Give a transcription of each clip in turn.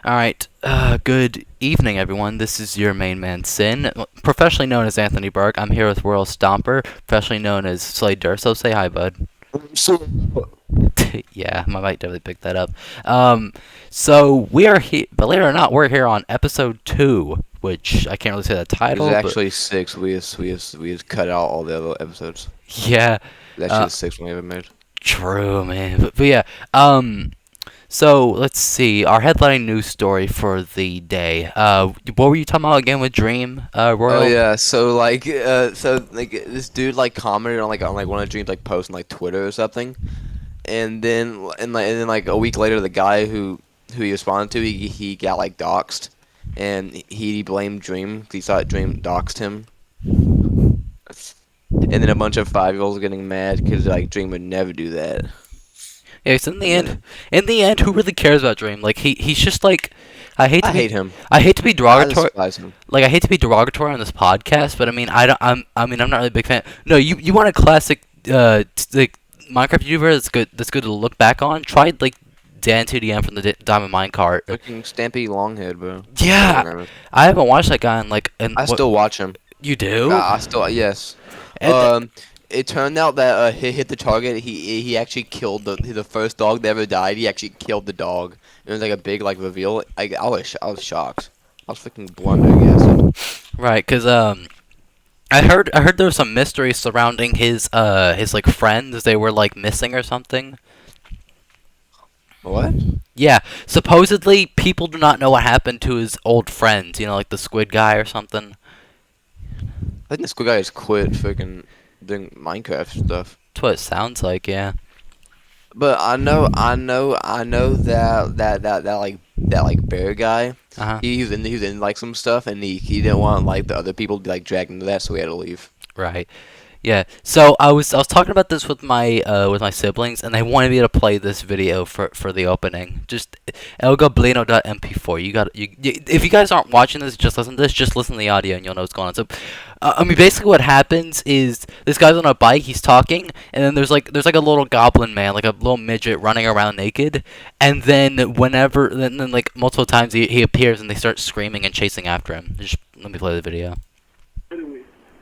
Alright, good evening, everyone. This is your main man, Sin, professionally known as Anthony Berg. I'm here with Royal Stomper, professionally known as Slade Durso. Say hi, bud. So, Yeah, my mic definitely picked that up. Um, so we are here, believe it or not, we're here on episode 2, which I can't really say the there's title, but actually six. We just cut out all the other episodes. yeah, There's actually uh, the sixth one we ever made. true, man. But yeah, so let's see, our headlining news story for the day. What were you talking about again with Dream, Oh Royal? yeah, so this dude like commented on one of Dream's like posts on like Twitter or something, and then a week later the guy who he responded to he got like doxxed, and he blamed Dream 'cause he thought Dream doxed him, and then a bunch of 5-year-olds getting mad because like Dream would never do that. Yeah, 'cause And then in the end, who really cares about Dream? Like he's just like, I hate to I be, hate him. I hate to be I derogatory. despise him. Like I hate to be derogatory on this podcast, but I mean, I'm not really a big fan. No, you want a classic, like Minecraft YouTuber that's good to look back on? Try like Dan 2DM from the Diamond Minecart. Fucking Stampy Longhead, bro. Yeah, I haven't watched that guy in like, and I what still watch him. you do? I still yes. And It turned out that he hit the target. He actually killed the first dog that ever died. He actually killed the dog. It was like a big like reveal. I was shocked. I was freaking blundering acid. right, 'cause I heard there was some mystery surrounding his like friends. They were like missing or something. What? Yeah, supposedly people do not know what happened to his old friends, you know, like the squid guy or something. I think this good guy has quit freaking doing Minecraft stuff. That's what it sounds like, yeah. But I know that bear guy. Uh-huh. He was in like some stuff, and he didn't want like the other people to be like dragged into that, so he had to leave. Right. Yeah. So I was talking about this with my siblings, and they wanted me to play this video for the opening. Just elgablino.mp4. If you guys aren't watching this, just listen to this. Just listen to the audio, and you'll know what's going on. So, I mean, basically, what happens is this guy's on a bike. He's talking, and then there's like a little goblin man, like a little midget running around naked. And then then like multiple times he appears, and they start screaming and chasing after him. Just let me play the video.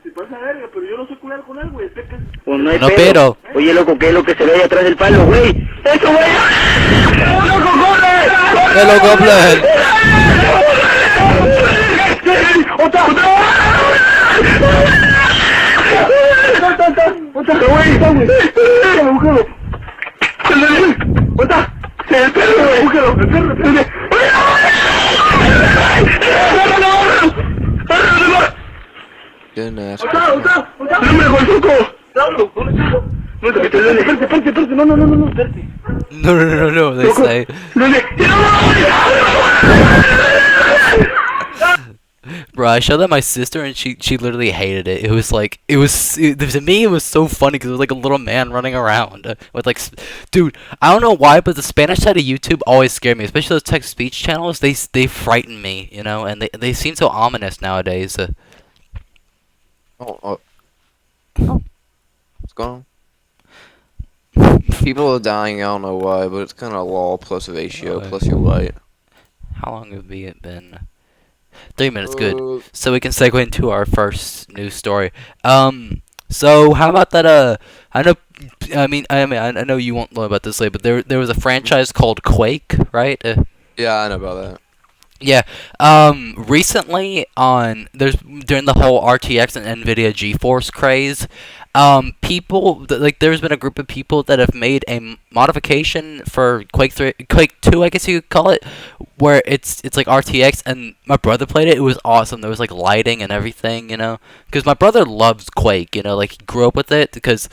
Se pasa verga, pero yo no soy culero con él, güey. Pues no hay No, pedo. pero Oye, loco, ¿qué es lo que se ve ahí atrás del palo, güey? ¡Eso, güey! ¡Loco, corre! Hello, goblin. ¡Otra! ¡Otra, güey! ¡Búscalo! ¡Otra! ¡El perro, güey! ¡Búscalo! ¡El perro! Goodness. ¡Otra! ¡No me dejó el suco! ¡Lauro! No, espérate, no, espérate. No, they say. Bro, I showed that my sister and she literally hated it. It was like to me it was so funny because it was like a little man running around with like, dude. I don't know why, but the Spanish side of YouTube always scared me, especially those text speech channels. They frighten me, you know, and they seem so ominous nowadays. Oh, what's going on? People are dying. I don't know why, but it's kind of law plus ratio Really? plus you're right. How long have it been? 3 minutes, good. So we can segue into our first news story. So how about that? I know you won't know about this later, but there was a franchise called Quake, right? Yeah, I know about that. Yeah. Recently there's during the whole RTX and Nvidia GeForce craze, there's been a group of people that have made a modification for Quake 2, I guess you could call it, where it's like RTX, and my brother played it. It was awesome. There was like lighting and everything, you know, because my brother loves Quake, you know, like he grew up with it. Because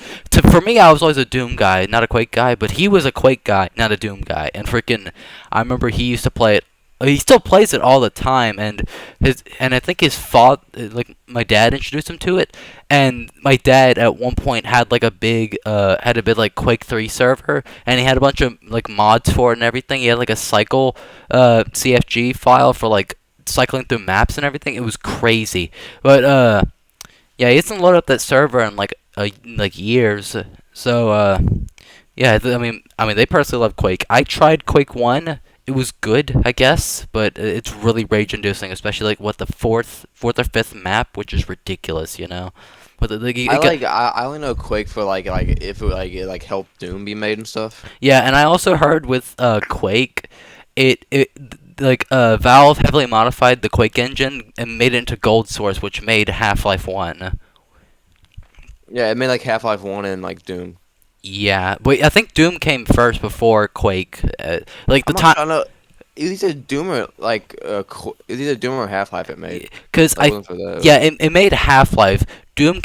for me, I was always a Doom guy, not a Quake guy, but he was a Quake guy, not a Doom guy, and freaking, I remember he used to play it. He still plays it all the time, and I think his father, like my dad, introduced him to it, and my dad at one point had like a big like Quake 3 server, and he had a bunch of like mods for it and everything. He had like a cycle CFG file for like cycling through maps and everything. It was crazy, but yeah, he hasn't loaded up that server in like years. So yeah, I mean they personally love Quake. I tried Quake 1. it was good, I guess, but it's really rage-inducing, especially like what the fourth or fifth map, which is ridiculous, you know. But I only know Quake for like if it like helped Doom be made and stuff. yeah, and I also heard with Quake, it like Valve heavily modified the Quake engine and made it into Gold Source, which made Half-Life 1. Yeah, it made like Half-Life 1 and like Doom. Yeah, but I think Doom came first before Quake. Like the I'm not time, sure, I know. It was either Doom or like it was either Doom or Half-Life it made. because If it wasn't for that. yeah, it made Half-Life. Doom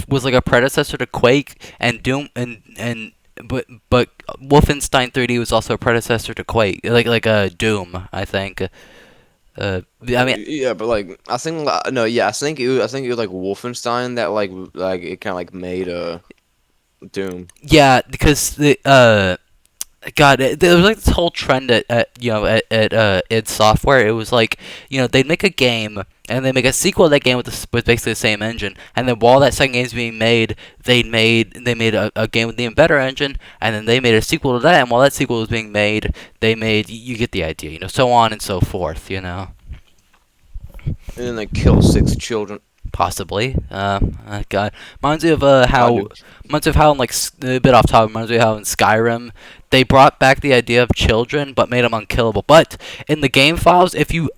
was like a predecessor to Quake, and Doom and but Wolfenstein 3D was also a predecessor to Quake, like Doom, I think. I mean, Yeah, but like I think no, yeah, I think it was like Wolfenstein that like it kind of like made Doom. yeah, because God, there was like this whole trend at id Software. It was like, they'd make a game and they make a sequel to that game with basically the same engine, and then while that second game's being made, they made a game with the even better engine, and then they made a sequel to that, and while that sequel was being made, they made, you get the idea, so on and so forth. And then they kill 6 children. Possibly. God, reminds me of how in like a bit off topic. Reminds me of how in Skyrim they brought back the idea of children but made them unkillable. But in the game files, if you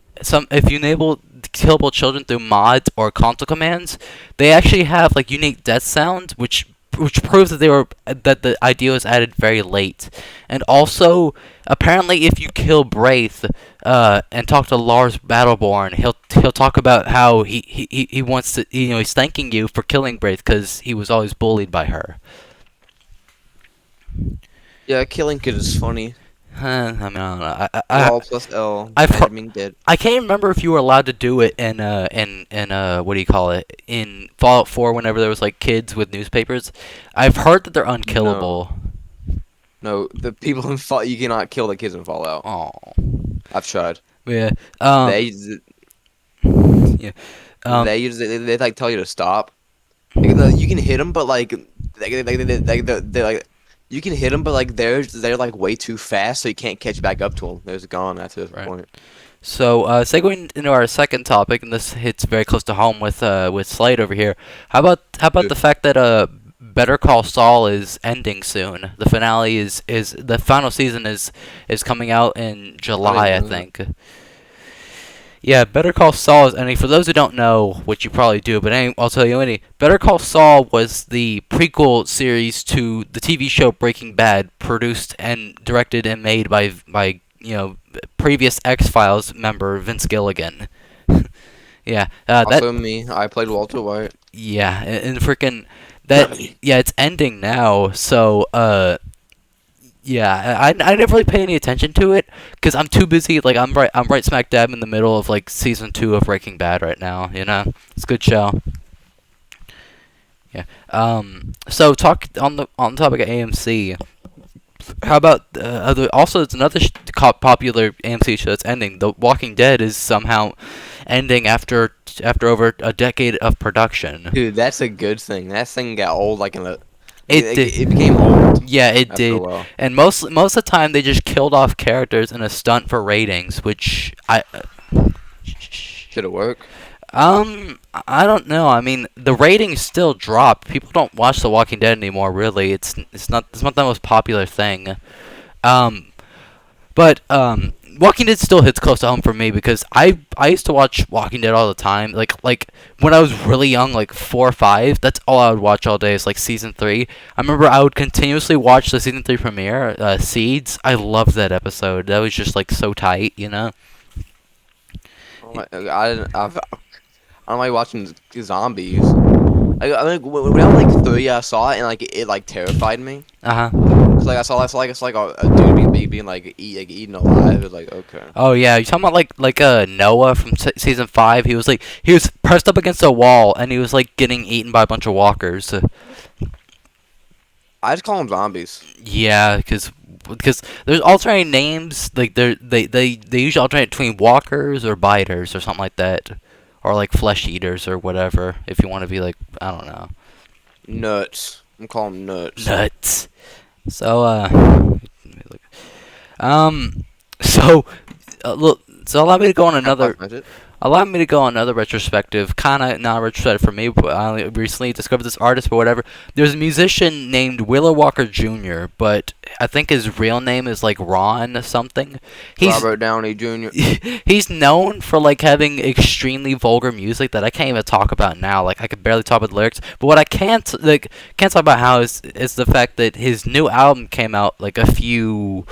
enable killable children through mods or console commands, they actually have like unique death sounds, which proves that the idea was added very late. And also, apparently, if you kill Braith and talk to Lars Battleborn, he'll talk about how he wants to, he's thanking you for killing Braith because he was always bullied by her. Yeah, killing kids is funny. I mean, I don't know. L plus L. I've heard- Being dead. I can't remember if you were allowed to do it in what do you call it, in Fallout 4 whenever there was like kids with newspapers. I've heard that they're unkillable. No, the people in Fallout, you cannot kill the kids in Fallout. Oh. I've tried. Yeah. They Um, they like tell you to stop. Like, you can hit them, but like they like you can hit them, but like they're like way too fast, so you can't catch back up to them. They're just gone after this Right. point. So, segueing into our second topic, and this hits very close to home with Slade over here. How about the fact that Better Call Saul is ending soon? The finale is the final season is coming out in July, I know that. think. Yeah, Better Call Saul is ending. For those who don't know, which you probably do, but I'll tell you anyway. Better Call Saul was the prequel series to the TV show Breaking Bad, produced and directed and made by previous X-Files member Vince Gilligan. Yeah, Also me, I played Walter White. yeah, and freaking that. Yeah, it's ending now. So yeah, I never really pay any attention to it because I'm too busy. Like I'm right smack dab in the middle of like season 2 of Breaking Bad right now. It's a good show. Yeah. So talk on the topic of AMC. How about also it's another popular AMC show that's ending. The Walking Dead is somehow ending after over a decade of production. Dude, that's a good thing. That thing got old like in a. It did. It became old. Yeah, it after a did. while. And most of the time they just killed off characters in a stunt for ratings, which Did it work? I don't know. I mean, the ratings still drop. People don't watch The Walking Dead anymore. Really, it's not the most popular thing. But Walking Dead still hits close to home for me because I used to watch Walking Dead all the time. Like when I was really young, like 4 or 5. That's all I would watch all day is like season 3. I remember I would continuously watch the season 3 premiere, Seeds. I loved that episode. That was just like so tight. I don't like watching zombies. I think when I was like 3, I saw it and like it like terrified me. Uh huh. Cause like I saw it's like a dude being like eaten alive. It was like okay. Oh yeah, you talking about like Noah from season 5? He was pressed up against a wall and he was like getting eaten by a bunch of walkers. I just call them zombies. Yeah, because there's alternating names. Like they usually alternate between walkers or biters or something like that, or like flesh eaters or whatever. If you want to be like, I don't know. Nuts. I'm calling them nuts. Nuts. So let me look. So, look, so allow me to go on another. That's it. Allow me to go on another retrospective, kind of not retrospective for me, but I only recently discovered this artist, but whatever. There's a musician named Willow Walker Jr., but I think his real name is like Ron something. Robert Downey Jr. He's known for like having extremely vulgar music that I can't even talk about now. Like I could barely talk about the lyrics. But what I can't talk about how is the fact that his new album came out like a few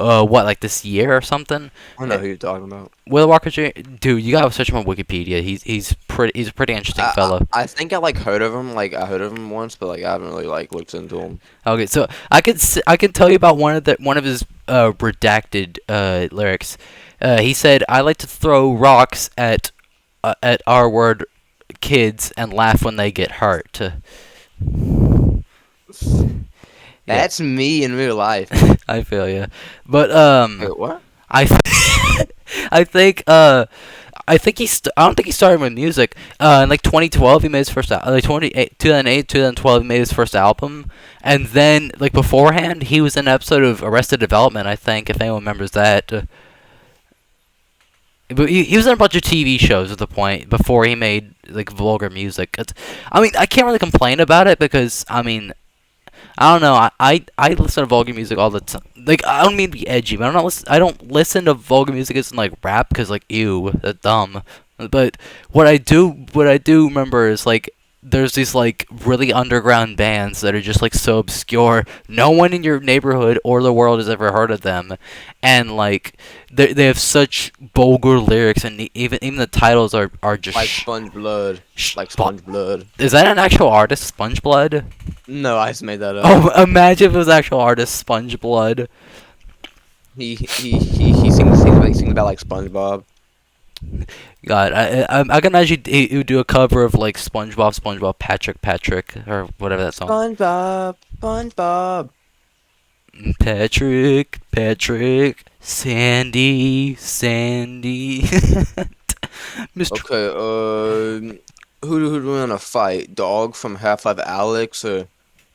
like this year or something. I know who you're talking about. Will Walker Jr. Dude, you gotta search him on Wikipedia. He's a pretty interesting fellow. I think I like heard of him. Like I heard of him once, but like I haven't really like looked into him. Okay, so I could tell you about one of his redacted lyrics. He said, "I like to throw rocks at our word kids and laugh when they get hurt." That's me in real life. I feel you, but Wait, what? I I think I think I don't think he started with music. In like 2012, he made his first like 2008, 2012, he made his first album, and then like beforehand, he was in an episode of Arrested Development. I think if anyone remembers that. But he was in a bunch of TV shows at the point before he made like vulgar music. I mean, I can't really complain about it because I mean, I don't know. I listen to vulgar music all the time. Like I don't mean to be edgy, but I don't listen to vulgar music as in like rap because like ew, that's dumb. But what I do remember is like there's these like really underground bands that are just like so obscure. No one in your neighborhood or the world has ever heard of them, and like they have such vulgar lyrics, and even the titles are just Like Sponge Blood. Like Sponge Blood. Is that an actual artist, Sponge Blood? No, I just made that up. Oh, imagine if it was actual artist Sponge Blood. He sings about like SpongeBob. God, I can imagine he would do a cover of like SpongeBob, Patrick, or whatever that song. SpongeBob. Patrick, Sandy. Mr. Okay, who do we want to fight? Dog from Half-Life Alex or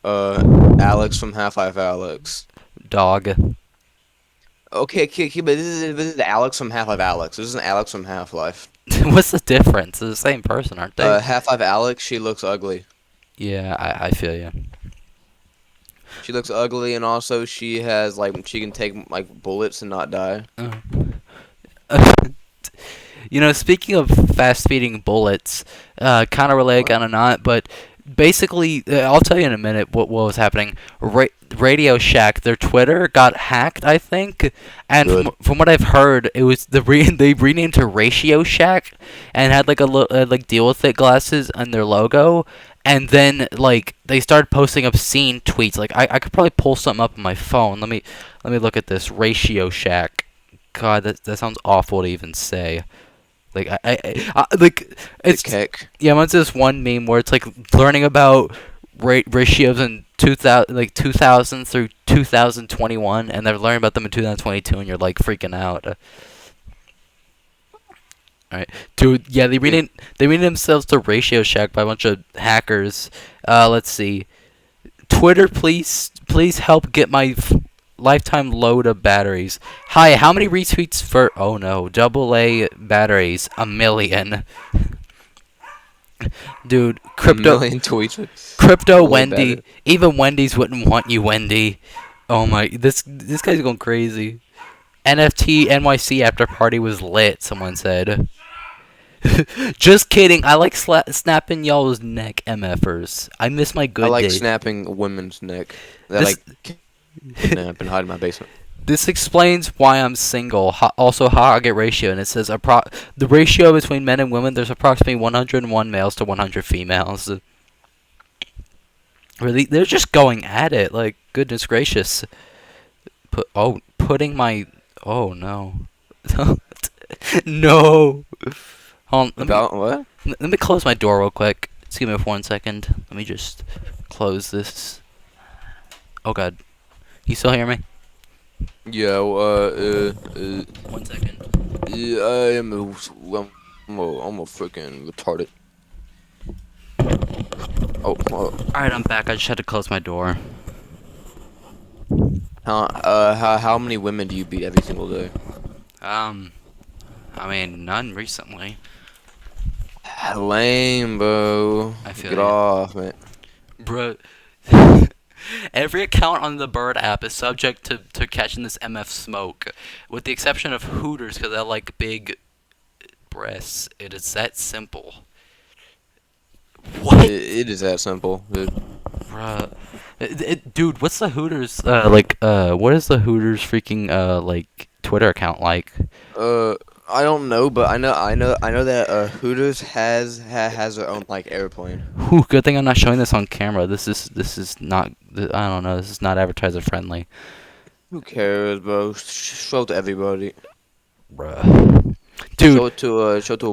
Alex from Half-Life Alex? Dog. Okay, but this is Alex from Half-Life Alex. This isn't Alex from Half-Life. What's the difference? They're the same person, aren't they? Half-Life Alex, she looks ugly. Yeah, I feel you. She looks ugly, and also she has like she can take like bullets and not die. You know, speaking of fast-feeding bullets, kind of related, kind of not, but basically, I'll tell you in a minute what was happening. RatioShack, their Twitter got hacked, I think, and from what I've heard, it was they renamed to RatioShack and had like like Deal With It glasses and their logo, and then like they started posting obscene tweets. Like I could probably pull something up on my phone. Let me look at this RatioShack. God, that sounds awful to even say. Like I like it's yeah. Once this one meme where it's like learning about ratios in 2000 through 2021, and they're learning about them in 2022, and you're like freaking out. Alright, dude. Yeah, they renamed themselves to RatioShack by a bunch of hackers. Let's see. Twitter, please help get my lifetime load of batteries. Hi, how many retweets for? Oh no, AA batteries, 1 million. Dude, crypto. 1 million tweets. Crypto Wendy. Better. Even Wendy's wouldn't want you, Wendy. Oh my, this guy's going crazy. NFT NYC after party was lit. Someone said. Just kidding. I like snapping y'all's neck, MFers. I miss my good days. I like snapping women's neck. That like kidnap and hide in my basement. This explains why I'm single. Also, how I get ratio, and it says the ratio between men and women. There's approximately 101 males to 100 females. Really, they're just going at it. Like, goodness gracious. Putting my. Oh no. No. Hold on, let me close my door real quick. Just give me 1 second. Let me just close this. Oh god. You still hear me? Yeah, 1 second. Yeah, I'm a freaking retarded. Alright, I'm back. I just had to close my door. How many women do you beat every single day? Um, I mean, none recently. Lame, bro. I feel Get you. off, man. Bro, every account on the Bird app is subject to catching this MF smoke, with the exception of Hooters because they like big breasts. It is that simple. What? It is that simple, dude. Bruh. Dude, what's the Hooters, what is the Hooters freaking, like, Twitter account like? I don't know, but I know that Hooters has their own like airplane. Whew, good thing I'm not showing this on camera. This is not, I don't know, this is not advertiser friendly. Who cares, bro? Show it to everybody. Bruh. Dude, Show it to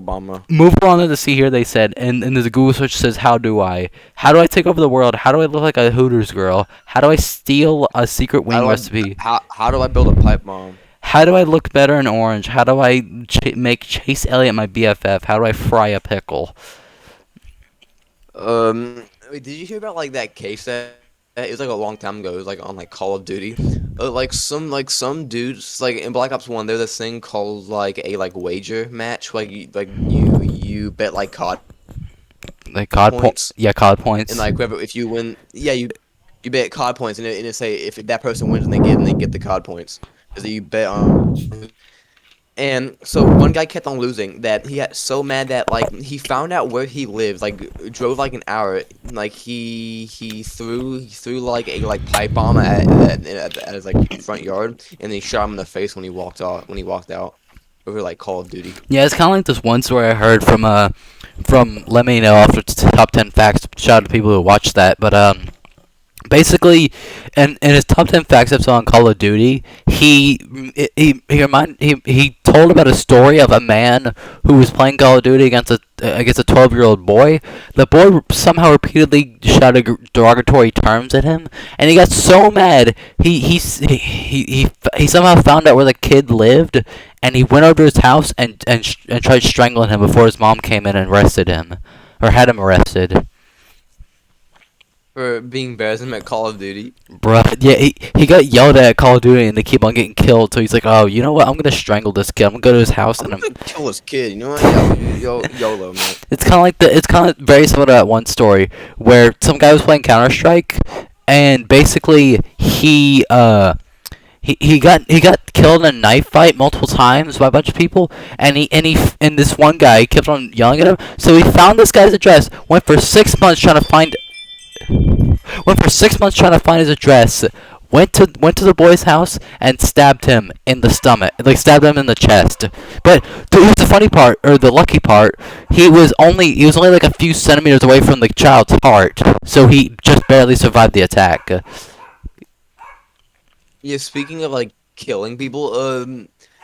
Obama. move on to the see here, they said, and the Google search says, how do I? How do I take over the world? How do I look like a Hooters girl? How do I steal a secret wing recipe? How do I build a pipe bomb? How do I look better in orange? How do I make Chase Elliott my BFF? How do I fry a pickle? Wait, did you hear about like that case that it was like a long time ago? It was like on like Call of Duty. Some dudes like in Black Ops 1, there's this thing called like a like wager match. You bet like COD Like COD points. points? Yeah, COD points. And like whoever, if you win, yeah, you bet COD points, and it say if that person wins and they get the COD points, so you bet on. And so one guy kept on losing. That he got so mad that like he found out where he lives. Like drove like an hour. Like he threw like a like pipe bomb at his like front yard, and he shot him in the face when he walked out over like Call of Duty. Yeah, it's kind of like this one story I heard from Let Me Know after top 10 facts. Shout out to people who watched that, but basically, in his top 10 facts episode on Call of Duty, he told about a story of a man who was playing Call of Duty against a 12-year-old boy. The boy somehow repeatedly shouted derogatory terms at him, and he got so mad he somehow found out where the kid lived, and he went over to his house and tried strangling him before his mom came in and arrested him, or had him arrested. For being embarrassing at Call of Duty. Bruh, yeah, he got yelled at Call of Duty and they keep on getting killed, so he's like, oh, you know what, I'm gonna strangle this kid, I'm gonna go to his house I'm and gonna kill this kid. You know what? YOLO, man. It's kind of very similar to that one story where some guy was playing Counter-Strike, and basically he got killed in a knife fight multiple times by a bunch of people, and this one guy kept on yelling at him, so he found this guy's address, went for 6 months trying to find his address, went to the boy's house and stabbed him in the stomach, like stabbed him in the chest. But here's the funny part, or the lucky part. He was only like a few centimeters away from the child's heart, so he just barely survived the attack. Yeah, speaking of like killing people,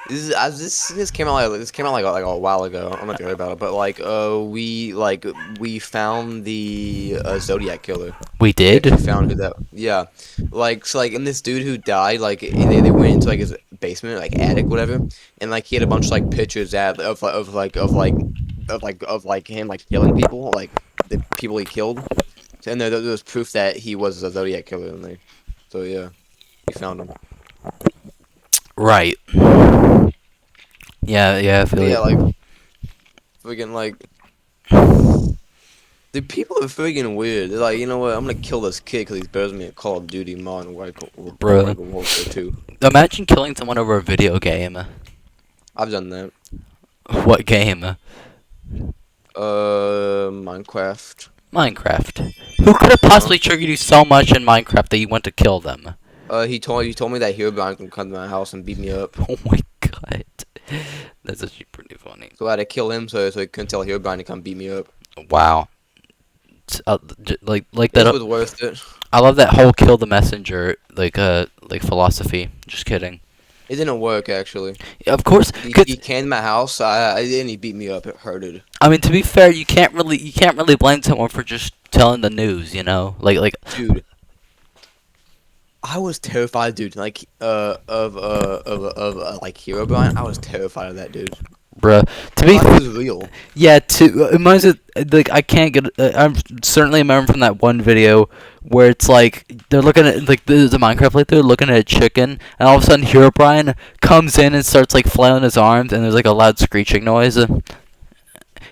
this came out like a while ago. I'm not sure about it, but like we found the Zodiac killer. We did? We found who that. Yeah, and this dude who died, like they went into like his basement, like attic, whatever, and like he had a bunch of like pictures of him like killing people, like the people he killed, and there was proof that he was a Zodiac killer in there. So yeah, we found him. Right. Yeah, I feel Yeah, it. like freaking like the people are freaking weird. They're like, you know what? I'm gonna kill this kid because he's better than me at Call of Duty Modern Bruh. Warfare 2. Imagine killing someone over a video game. I've done that. What game? Minecraft. Minecraft. Who could have possibly triggered you so much in Minecraft that you went to kill them? He told me that Herobrine can come to my house and beat me up. Oh my god. That's actually pretty funny. So I had to kill him so he couldn't tell Herobrine to come beat me up. Wow. Like This that. was worth it. I love that whole kill the messenger like philosophy. Just kidding. It didn't work actually. Of course. He came to my house. I and he beat me up. It hurted. I mean, to be fair, you can't really blame someone for just telling the news. You know, like. Dude. I was terrified, dude. Like, like Herobrine. I was terrified of that dude. Bruh, to be It was real. yeah, like I can't get. I certainly remember from that one video where it's like they're looking at like the Minecraft playthrough, looking at a chicken, and all of a sudden Herobrine comes in and starts like flailing his arms, and there's like a loud screeching noise.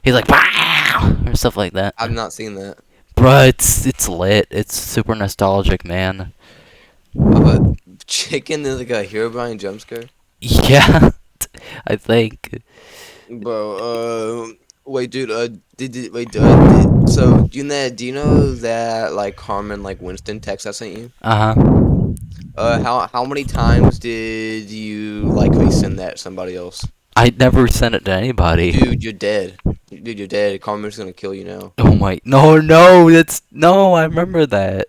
He's like wow or stuff like that. I've not seen that. Bruh, it's lit. It's super nostalgic, man. But chicken is like a Herobrine jump scare. Yeah, I think. Bro, wait, dude. So do you know that like Carmen like Winston text I sent you? Uh huh. How many times did you like resend that to somebody else? I never sent it to anybody. Dude, you're dead. Dude, you're dead. Carmen's gonna kill you now. Oh my, no, that's no. I remember that.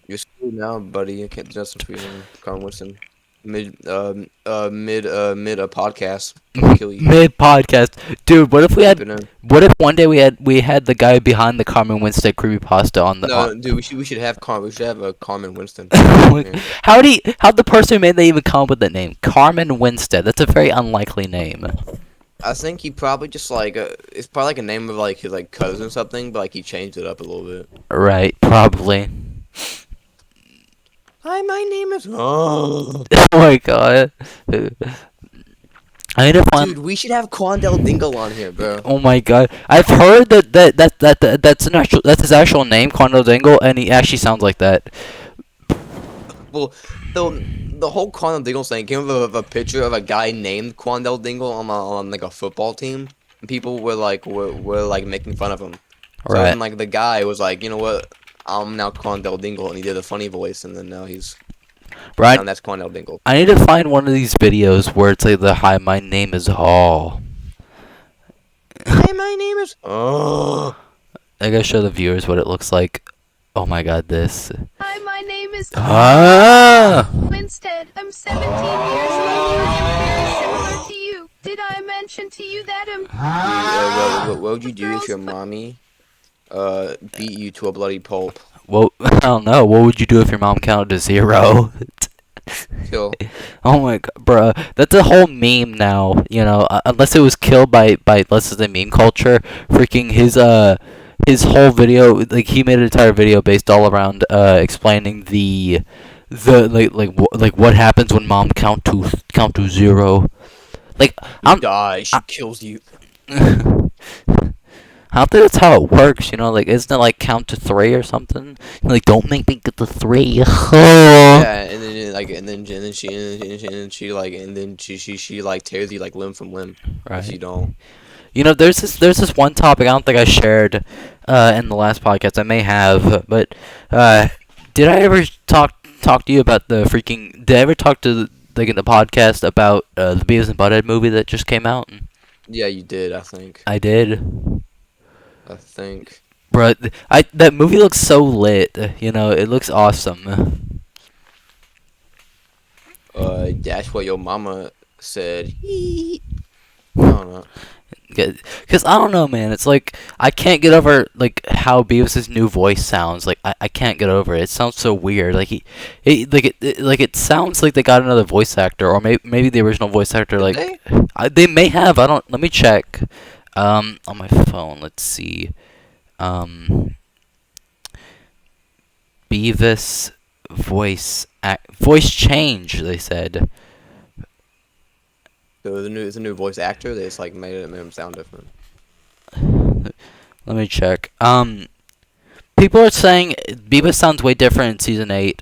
You're screwed now, buddy. You can't do nothing for you, Carmen Winston. Mid a podcast. I'll kill you. Mid podcast, dude. What if we Keep it had? in. What if one day we had the guy behind the Carmen Winston creepypasta on the? No, dude, we should have Carmen. We should have a Carmen Winston. Like, how'd the person who made that even come up with that name? Carmen Winstead. That's a very unlikely name. I think he probably just like it's probably like a name of like his like cousin or something, but like he changed it up a little bit. Right, probably. Hi, my name is. Oh, Oh my god. I need to find. dude, we should have Quandale Dingle on here, bro. Oh my god. I've heard that's his actual name, Quando Dingle, and he actually sounds like that. Well, the whole Quandale Dingle thing came with a picture of a guy named Quandale Dingle on like a football team, and people were like making fun of him. So Right. then, like the guy was like, you know what? I'm now Quandale Dingle, and he did a funny voice, and then now he's Right. and that's Quandale Dingle. I need to find one of these videos where it's like the hi, my name is Hall. Hi, my name is. Oh. I gotta show the viewers what it looks like. Oh my god, this. Hi, my name is Ah! Winstead. I'm 17 years old. I am very similar to you. Did I mention to you that I'm... What would you do if your mommy beat you to a bloody pulp? Well, I don't know. What would you do if your mom counted to 0? Kill. Oh my god, bruh. That's a whole meme now, you know, unless it was killed by let's say the meme culture. Freaking his whole video, like he made an entire video based all around explaining the like what happens when mom count to 0. Like You die. She kills you. I don't think that's how it works, you know, like isn't it like count to 3 or something? Like don't make me get to 3. Yeah, and then like and then she like tears you like limb from limb. Right. If you don't. You know, there's this one topic I don't think I shared in the last podcast. I may have, but did I ever talk to you about the freaking? Did I ever talk to like in the podcast about the Beavis and Butthead movie that just came out? Yeah, you did. I think. I did. I think. But that movie looks so lit. You know, it looks awesome. That's what your mama said. I don't know. Cause I don't know, man. It's like I can't get over like how Beavis's new voice sounds. Like I can't get over it. It sounds so weird. Like it sounds like they got another voice actor, or maybe the original voice actor. Like they may have. I don't. Let me check. On my phone. Let's see. Beavis voice change. They said. So it's a new voice actor. They just like made him sound different. Let me check. People are saying Beavis sounds way different in season 8.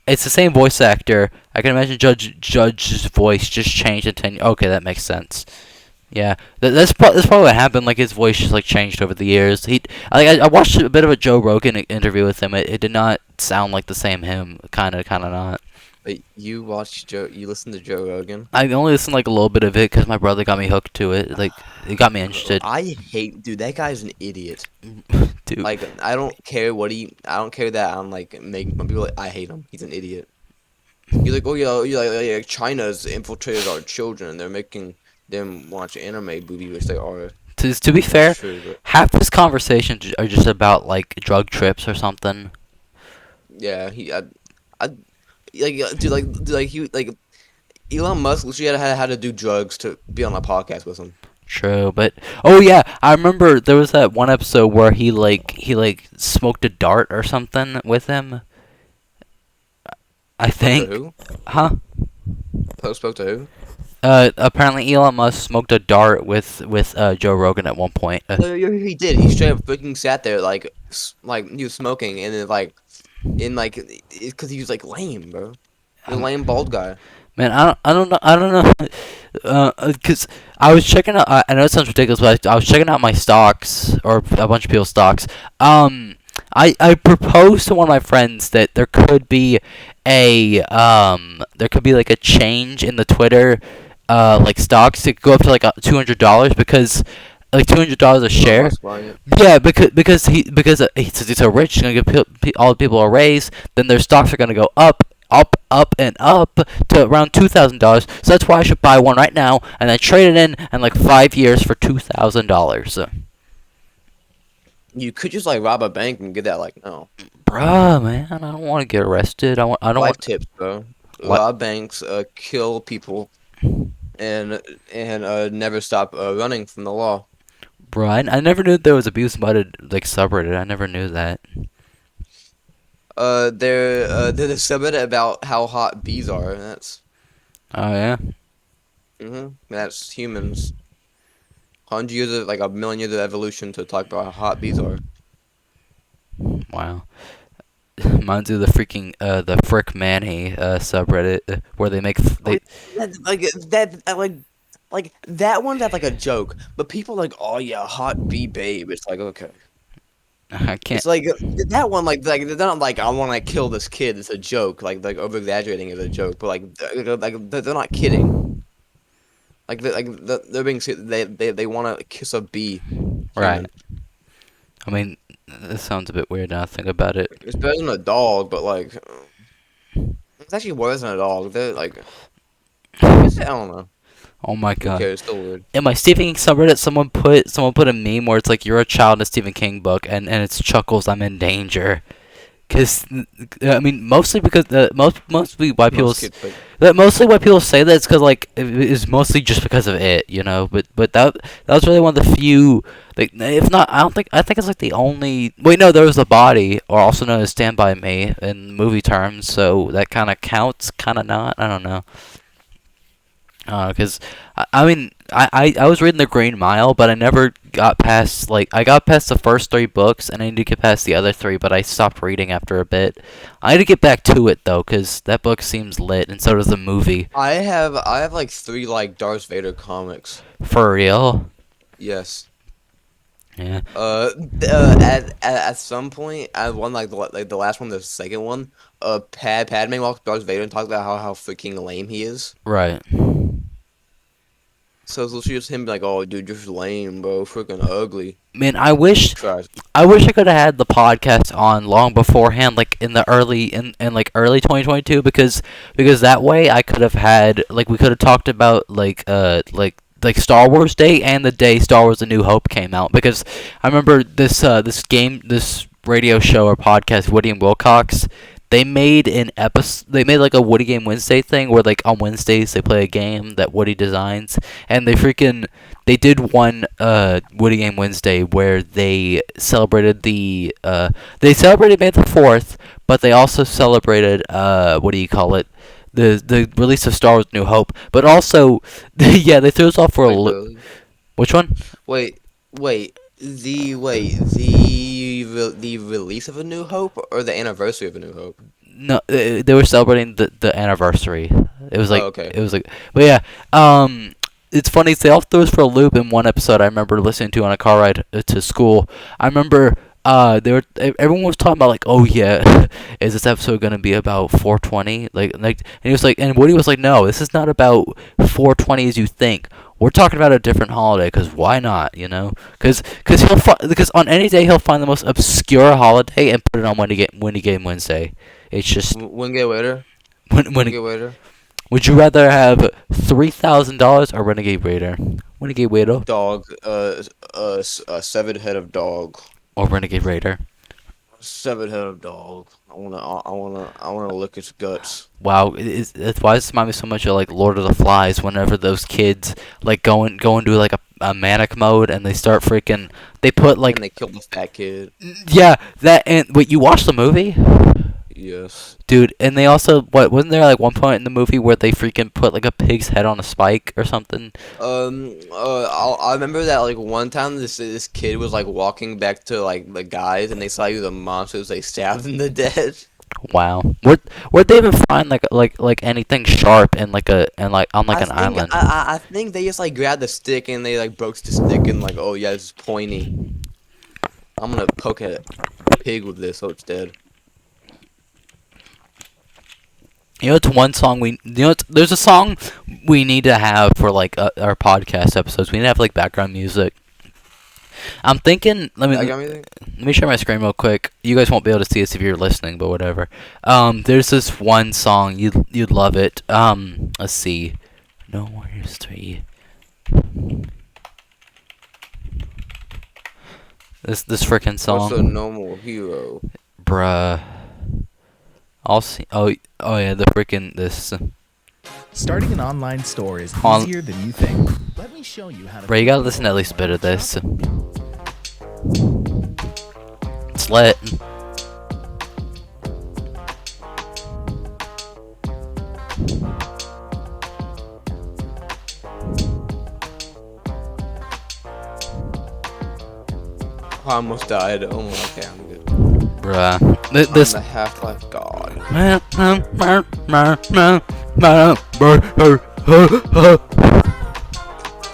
It's the same voice actor. I can imagine Judge's voice just changed in 10. Okay, that makes sense. Yeah, that's probably what happened. Like his voice just like changed over the years. I watched a bit of a Joe Rogan interview with him. It did not sound like the same him. Kind of not. But you listen to Joe Rogan? I only listened like a little bit of it because my brother got me hooked to it. Like it got me interested. Dude, that guy's an idiot. Dude. Like I don't care that I'm like making fun of people. Like, I hate him. He's an idiot. You're like, oh yeah, you're like China's infiltrated our children and they're making them watch anime booby, which they are. To be fair, True, but half his conversations are just about like drug trips or something. yeah, dude, like he like Elon Musk literally had to do drugs to be on a podcast with him. True, but oh yeah, I remember there was that one episode where he smoked a dart or something with him. I Spoke to think, who? huh? Spoke to who? Apparently Elon Musk smoked a dart with Joe Rogan at one point. No, he did. He straight up freaking sat there like he was smoking, and then because he was like lame, bro. He's a lame bald guy. Man, I don't know, cause I was checking out. I know it sounds ridiculous, but I was checking out my stocks or a bunch of people's stocks. I proposed to one of my friends that there could be like a change in the Twitter, like stocks. It could go up to like $200 because like $200 a share. Yeah, because he says he's so rich, he's gonna give all the people a raise. Then their stocks are gonna go up and up to around $2,000. So that's why I should buy one right now and then trade it in like 5 years for $2,000. You could just like rob a bank and get that no. Bruh, man, I don't want to get arrested. I don't Life want. tips, bro. What? Rob banks, kill people, and never stop running from the law. Bruh, I never knew there was abuse about it like subreddit. I never knew that. There's a subreddit about how hot bees are, and that's Oh yeah. that's humans. 100 years of a million years of evolution to talk about how hot bees are. Wow. Reminds me of the freaking the Frick Manny subreddit where they make they. That one's that's like a joke, but people oh yeah, hot bee babe. It's like okay. I can't. It's like that one, they're not like I want to kill this kid. It's a joke, like over exaggerating is a joke, but they're not kidding. They're being they want to kiss a bee. Right. I mean, this sounds a bit weird now. Think about it. It's better than a dog, but it's actually worse than a dog. They're I don't know. Oh my god. Okay, it's still weird. In my Stephen King subreddit, someone put a meme where it's like you're a child in a Stephen King book, and it's Chuckles, I'm in danger. Cause I mean, mostly because mostly why people mostly why people say that it's because it's mostly just because of it, you know. But that was really one of the few, if not, I think it's like the only. Wait, no, there was The Body, or also known as Stand By Me in movie terms, so that kind of counts, kind of not. I don't know. Because I mean, I was reading The Green Mile, but I never got past I got past the first 3 books, and I need to get past the other 3, but I stopped reading after a bit. I need to get back to it though, because that book seems lit, and so does the movie. I have 3 Darth Vader comics. For real? Yes. Yeah. At some point, I won the last one, the second one. Padme walks Darth Vader and talks about how freaking lame he is. Right. So it's literally just him oh dude, you're just lame, bro, freaking ugly. Man, I wish I could have had the podcast on long beforehand, like in the early early 2022, because that way I could have had we could have talked about Star Wars Day and the day Star Wars: A New Hope came out, because I remember this radio show or podcast, Woody and Wilcox. They made a Woody Game Wednesday thing where on Wednesdays they play a game that Woody designs, and they did one Woody Game Wednesday where they celebrated May the 4th, but they also celebrated what do you call it? The release of Star Wars: New Hope, but also they threw us off for a loop. Which one? Wait, the release of A New Hope or the anniversary of A New Hope? No, they were celebrating the anniversary. It was okay. It was but yeah, it's funny. They all threw us for a loop in one episode. I remember listening to on a car ride to school. I remember everyone was talking about oh yeah, is this episode gonna be about 420? And he was and Woody was no, this is not about 420 as you think. We're talking about a different holiday, because why not, you know? Because on any day he'll find the most obscure holiday and put it on Windy Game Wednesday. It's just Renegade Raider. Renegade Raider. Would you rather have $3,000 or Renegade Raider? Renegade Raider. Dog. Severed head of dog. Or Renegade Raider. Severed head of dog. I wanna lick its guts. Wow, that's why this reminds me so much of Lord of the Flies. Whenever those kids go and do a manic mode, and they start freaking. They put like, And they killed the fat kid. yeah, that. And wait, you watched the movie? Yes. Dude, and they also, wasn't there like one point in the movie where they freaking put like a pig's head on a spike or something? I remember that like one time this kid was like walking back to like the guys, and they saw you the monsters. They stabbed him to death. Wow. Where'd they even find like anything sharp and on like an island? I think they just like grabbed the stick and they like broke the stick and like, oh yeah, this is pointy. I'm gonna poke a pig with this so it's dead. You know, it's one song there's a song we need to have for like our podcast episodes. We need to have like background music. I'm thinking. Let me share my screen real quick. You guys won't be able to see this if you're listening, but whatever. There's this one song you'd love it. Let's see. No More History. This freaking song. What's a normal hero? Bruh. I'll see. Oh yeah, the freaking this. Starting an online store is On- easier than you think. Let me show you how to. Bro, you gotta listen to at least a bit of this. It's lit. I almost died. Oh, okay, I'm good. Bruh. I'm This. the Half-Life god.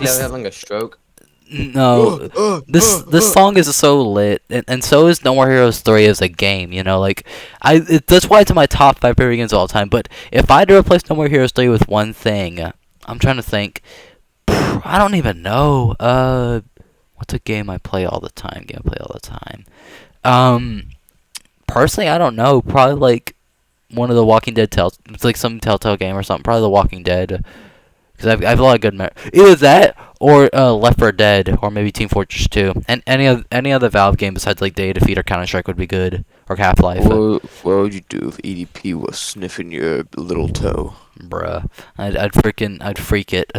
Yeah, having a stroke. No, this song is so lit, and so is No More Heroes 3 as a game. You know, like that's why it's in my top 5 favorite games of all time. But if I had to replace No More Heroes 3 with one thing, I'm trying to think. I don't even know. What's a game I play all the time? Personally, I don't know. Probably like one of the Walking Dead it's like some Telltale game or something. Probably The Walking Dead. Because I have a lot of good either that or Left 4 Dead or maybe Team Fortress 2. And any other Valve game besides like Day of Defeat or Counter-Strike would be good. Or Half-Life. What would you do if EDP was sniffing your little toe? Bruh. I'd freak it.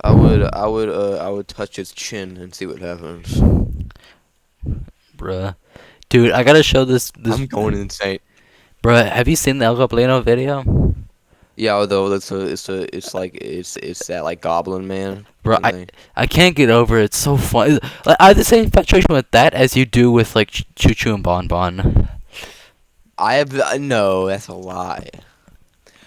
I would touch his chin and see what happens. Bruh. Dude, I gotta show this. I'm going insane. Bruh, have you seen the El Goblino video? Yeah, although it's that like Goblin Man. Bro, I can't get over it. It's so fun. Like, I have the same infatuation with that as you do with like Choo Choo and Bon Bon. No, that's a lie.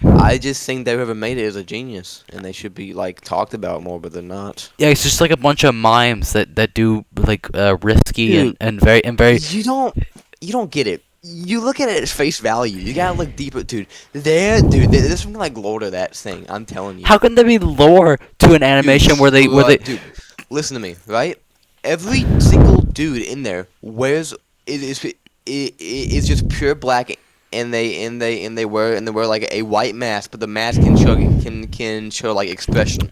I just think that whoever made it is a genius, and they should be like talked about more, but they're not. Yeah, it's just like a bunch of mimes that do like risky and very. You don't get it. You look at it at face value. You gotta look deeper, dude. There's something like lore to that thing. I'm telling you. How can there be lore to an animation where they Dude, listen to me, right? Every single dude in there is just pure black, and they wear like a white mask, but the mask can show like expression.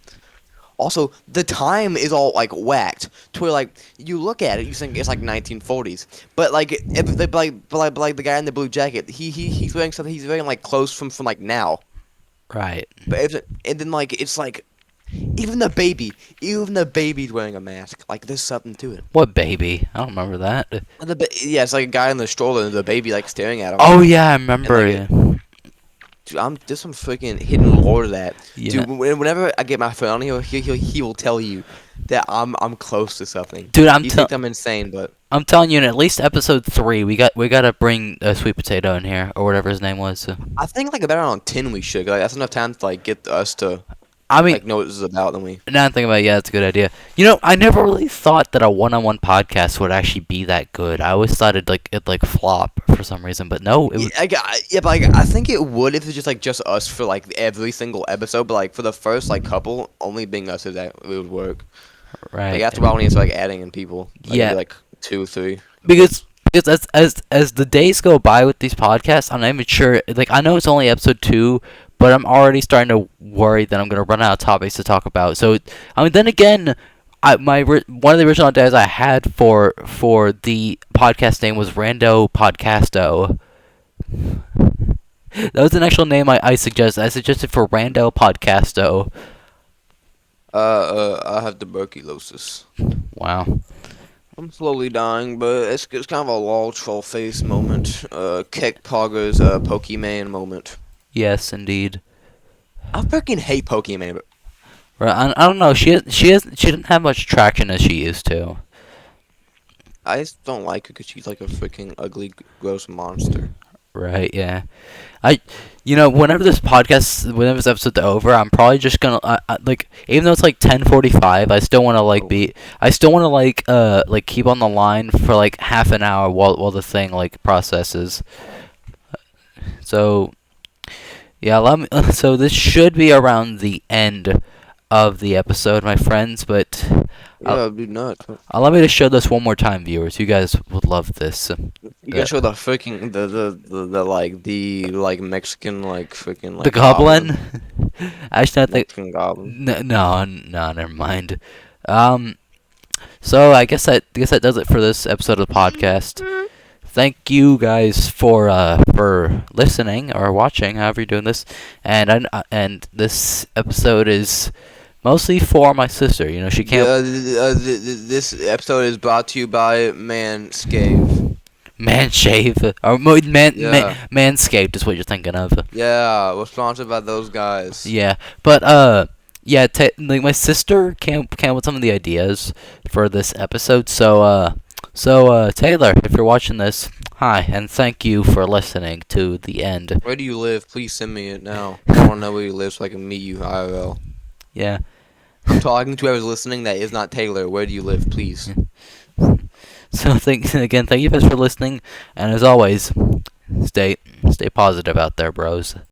Also, the time is all like whacked to where like you look at it, you think it's like 1940s, but like the guy in the blue jacket, he's wearing something. He's wearing like clothes from like now. Right. But and then like it's like even the baby's wearing a mask. Like there's something to it. What baby? I don't remember that. Yeah, it's like a guy in the stroller and the baby like staring at him. Oh yeah, I remember. Like, dude, there's some freaking hidden lore to that. Yeah. Dude, whenever I get my phone on he will tell you that I'm close to something. Dude, He thinks I'm insane, but I'm telling you, in at least episode 3, we gotta bring Sweet Potato in here or whatever his name was. I think like about around 10 we should. Like that's enough time to like get us to I mean, like know what this is about. Then we. now I'm thinking about it, yeah, it's a good idea. You know, I never really thought that a one-on-one podcast would actually be that good. I always thought it'd flop for some reason, but no. It But I think it would if it's just us for like every single episode. But like for the first like couple, only being us is that it would work. right. Like after a while, when you start like adding in people, like, Yeah. like 2, 3. Because as the days go by with these podcasts, I'm not even sure. Like, I know it's only episode 2, but I'm already starting to worry that I'm gonna run out of topics to talk about. So, I mean, then again, one of the original ideas I had for the podcast name was Rando Podcasto. That was an actual name I suggested. I suggested for Rando Podcasto. I have tuberculosis. Wow. I'm slowly dying, but it's kind of a lol troll face moment. Keck Pogger's Pokemon moment. Yes, indeed. I freaking hate Pokemon. Right. I don't know. She didn't have much traction as she used to. I just don't like her because she's like a freaking ugly, gross monster. Right. Yeah. Whenever this episode's over, I'm probably just gonna like, even though it's like 10:45, I still want to like keep on the line for like half an hour while the thing like processes. So yeah, so this should be around the end of the episode, my friends. But Yeah, it'd be nuts. allow me to show this one more time, viewers. You guys would love this. You can show the freaking the Mexican freaking The goblin. Actually, I think. Mexican goblin. No, never mind. So I guess that does it for this episode of the podcast. Thank you guys for listening or watching, however you're doing this. And this episode is mostly for my sister. She can't. This episode is brought to you by Manscaped. Manshave or Yeah. Manscaped is what you're thinking of. Yeah, we're sponsored by those guys. Yeah, but yeah, like my sister came with some of the ideas for this episode. So Taylor, if you're watching this, hi, and thank you for listening to the end. Where do you live? Please send me it now. I want to know where you live so I can meet you IRL. Yeah. I'm talking to whoever's listening that is not Taylor. Where do you live, please? So thank you guys for listening, and as always, stay positive out there, bros.